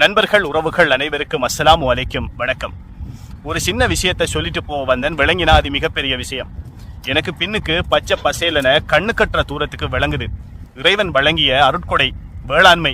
நண்பர்கள் உறவுகள் அனைவருக்கும் அஸ்ஸலாமு அலைக்கும் வணக்கம். ஒரு சின்ன விஷயத்தை சொல்லிட்டு போக வந்தேன், விளங்கினா அது மிகப்பெரிய விஷயம். எனக்கு பின்னுக்கு பச்சை பசேலன கண்ணு கட்டுற தூரத்துக்கு விளங்குது இறைவன் வழங்கிய அருட்கொடை வேளாண்மை.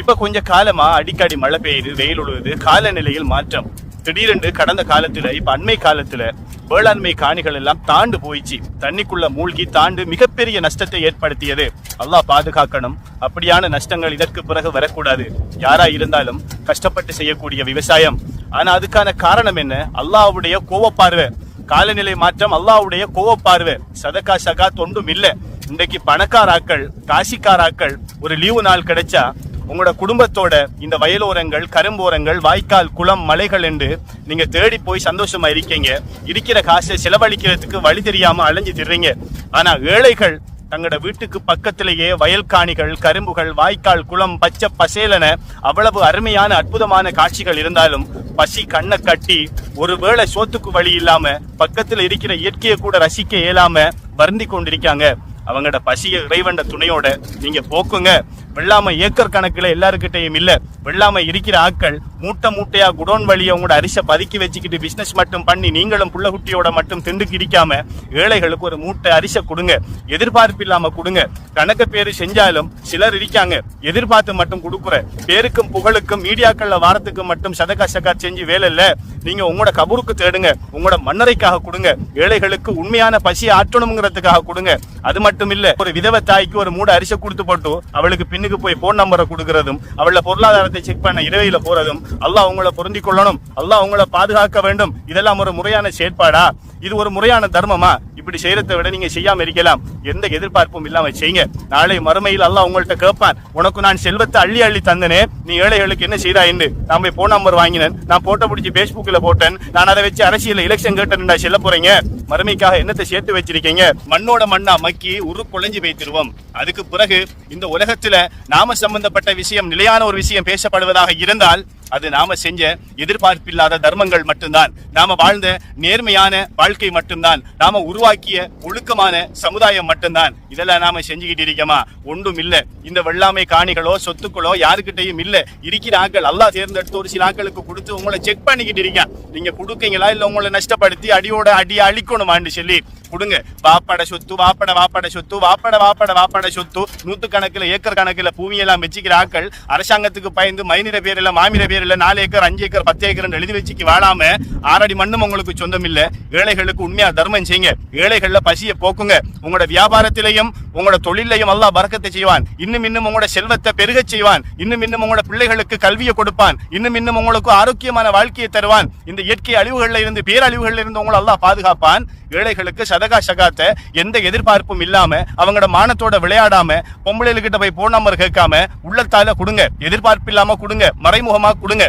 இப்ப கொஞ்ச காலமா அடிக்கடி மழை பெய்யுது, வெயில் உழுவுது, காலநிலையில் மாற்றம். திடீரென்று கடந்த காலத்துல இப்ப அண்மை காலத்துல வேளாண்மை காணிகள் எல்லாம் தாண்டு போயிச்சு, தண்ணிக்குள்ள மூழ்கி தாண்டு மிகப்பெரிய நஷ்டத்தை ஏற்படுத்தியது. அல்லாஹ் பாதுகாக்கணும். அப்படியான நஷ்டங்கள் இதற்கு பிறகு வரக்கூடாது. யாரா இருந்தாலும் கஷ்டப்பட்டு செய்யக்கூடிய விவசாயம். ஆனா அதுக்கான காரணம் என்ன? அல்லாஹ்வுடைய கோவப்பார்வை, காலநிலை மாற்றம், அல்லாஹ்வுடைய கோவப்பார்வை. சதகா சகா தொண்டும் இல்ல. இன்றைக்கு பணக்காராக்கள், காசிக்காராக்கள் ஒரு லீவு நாள் கிடைச்சா உங்களோட குடும்பத்தோட இந்த வயலோரங்கள், கரும்போரங்கள், வாய்க்கால், குளம், மலைகள் என்று நீங்க தேடி போய் சந்தோஷமா இருக்கீங்க. இருக்கிற காசை செலவழிக்கிறதுக்கு வழி தெரியாம அலைஞ்சு திர்றீங்க. ஆனா ஏழைகள் தங்களோட வீட்டுக்கு பக்கத்திலேயே வயல் காணிகள், கரும்புகள், வாய்க்கால், குளம், பச்சை பசேலன அவ்வளவு அருமையான அற்புதமான காட்சிகள் இருந்தாலும் பசி கண்ணை கட்டி ஒருவேளை சோத்துக்கு வழி இல்லாம பக்கத்துல இருக்கிற இயற்கையை கூட ரசிக்க இயலாம வருந்தி கொண்டிருக்காங்க. அவங்களோட பசிய இறைவண்ட துணையோட நீங்க போக்குங்க. வெள்ளாமை ஏக்கர் கணக்குல எல்லாருக்கிட்டையும் இல்ல. வெள்ளாமை இருக்கிற ஆட்கள் மூட்டை மூட்டையா குடோன் வழியை உங்களோட அரிசை பதுக்கி வச்சுக்கிட்டு பிசினஸ் மட்டும் பண்ணி நீங்களும் புள்ள குட்டியோட மட்டும் திண்டுக்கு இடிக்காம ஏழைகளுக்கு ஒரு மூட்டை அரிசை கொடுங்க. எதிர்பார்ப்பு இல்லாம கொடுங்க. கணக்கு பேரு செஞ்சாலும் சிலர் இருக்காங்க எதிர்பார்த்து மட்டும் கொடுக்குற. பேருக்கும் புகழுக்கும் மீடியாக்கள்ல வாரத்துக்கு மட்டும் சதகா சகா செஞ்சு வேலை இல்ல. நீங்க உங்களோட கபூருக்கு தேடுங்க. உங்களோட மன்னரைக்காக கொடுங்க. ஏழைகளுக்கு உண்மையான பசியை ஆற்றணுங்கிறதுக்காக கொடுங்க. அது மட்டும் இல்ல, ஒரு விதவை தாய்க்கு ஒரு மூட அரிசி கொடுத்து போட்டு அவளுக்கு பின்னுக்கு போய் போன் நம்பரை கொடுக்கறதும், அவளோட பொருளாதாரத்தை செக் பண்ண இரவையில போறதும், அல்லாஹ் உங்களை பொருந்தி கொள்ளணும், அல்லாஹ் உங்களை பாதுகாக்க வேண்டும். இதெல்லாம் ஒரு முறையான செயற்பாடா? இது ஒரு முறையான தர்மமா? இப்படி செய்யறதை விட நீங்க செய்யாம இருக்கலாம். எந்த எதிர்பார்ப்பும் இல்லாம செய்யுங்க. நாளை மறுமையில் அல்லாஹ் உங்கள்கிட்ட கேட்பான், உனக்கு நான் செல்வத்தை அள்ளி அள்ளி தந்தனே, நீ ஏழைகளுக்கு என்ன செய்தா என்று. நான் போய் போன் நம்பர் வாங்கினேன், நான் போட்டோ பிடிச்சி பேஸ்புக்ல போட்டேன், நான் அதை வச்சு அரசியல் எலெக்ஷன் கேட்டேன் செல்ல போறீங்க. மறுமைக்காக என்னத்தை சேர்த்து வச்சிருக்கீங்க? மண்ணோட மண்ணா மக்கி உரு குலைஞ்சு வைத்திருவோம். அதுக்கு பிறகு இந்த உலகத்துல நாம சம்பந்தப்பட்ட விஷயம், நிலையான ஒரு விஷயம் பேசப்படுவதாக இருந்தால் அது நாம செஞ்ச எதிர்பார்ப்பில்லாத தர்மங்கள் மட்டும்தான், நாம வாழ்ந்த நேர்மையான வாழ்க்கை மட்டும்தான், நாம உருவாக்கிய ஒழுக்கமான சமுதாயம் மட்டும்தான். இதெல்லாம் நாம செஞ்சுக்கிட்டு இருக்கோமா? ஒன்றும் இல்ல. இந்த வெள்ளாமை காணிகளோ சொத்துக்களோ யாருக்கிட்டையும் இல்ல. இருக்கிற ஆக்கள் அல்லாஹ் தேர்ந்தெடுத்து ஒரு சில ஆக்களுக்கு கொடுத்து உங்களை செக் பண்ணிக்கிட்டு இருக்கான். நீங்க கொடுக்கீங்களா இல்ல உங்களை நஷ்டப்படுத்தி அடியோட அடியை அழிக்கணுமான்னு சொல்லி கொடுங்க. வாப்பட சொத்து, வாப்பட வாப்பட சொத்து, வாப்பட வாப்பட வாப்பட சொத்து, நூத்துக்கணக்கில் ஏக்கர் கணக்கில் பூமியெல்லாம் வச்சுக்கிற ஆக்கள் அரசாங்கத்துக்கு பயந்து மைனிர பேர் இல்ல, மாமிர பேர் இல்ல, 4 ஏக்கர் 5 ஏக்கர் 10 ஏக்கர் எழுதி வச்சுக்கு வாழாம 6 அடி மண்ணும் உங்களுக்கு சொந்தம் இல்ல. ஏழைகளுக்கு உண்மையா தர்மம் செய்யுங்க. ஏழைகள்ல பசியை போக்குங்க. உங்களோட வியாபாரத்திலையும் உங்களோட தொழிலையும் அல்லாஹ் பரக்கத்தை செய்வான். இன்னும் உங்களோட செல்வத்தை பெருகச் செய்வான். இன்னும் உங்களோட பிள்ளைகளுக்கு கல்வியை கொடுப்பான். இன்னும் உங்களுக்கு ஆரோக்கியமான வாழ்க்கையை தருவான். இந்த இயற்கை அழிவுகள்ல இருந்து, பேரழிவுகள்ல இருந்து உங்களை அல்லாஹ் பாதுகாப்பான். ஏழைகளுக்கு சதகா சகாத்த எந்த எதிர்பார்ப்பும் இல்லாம அவங்களோட மானத்தோட விளையாடாம பொம்பளைகிட்ட போய் போன் நம்பர் கேட்காம உள்ளத்தால கொடுங்க. எதிர்பார்ப்பு இல்லாம கொடுங்க, மறைமுகமா கொடுங்க.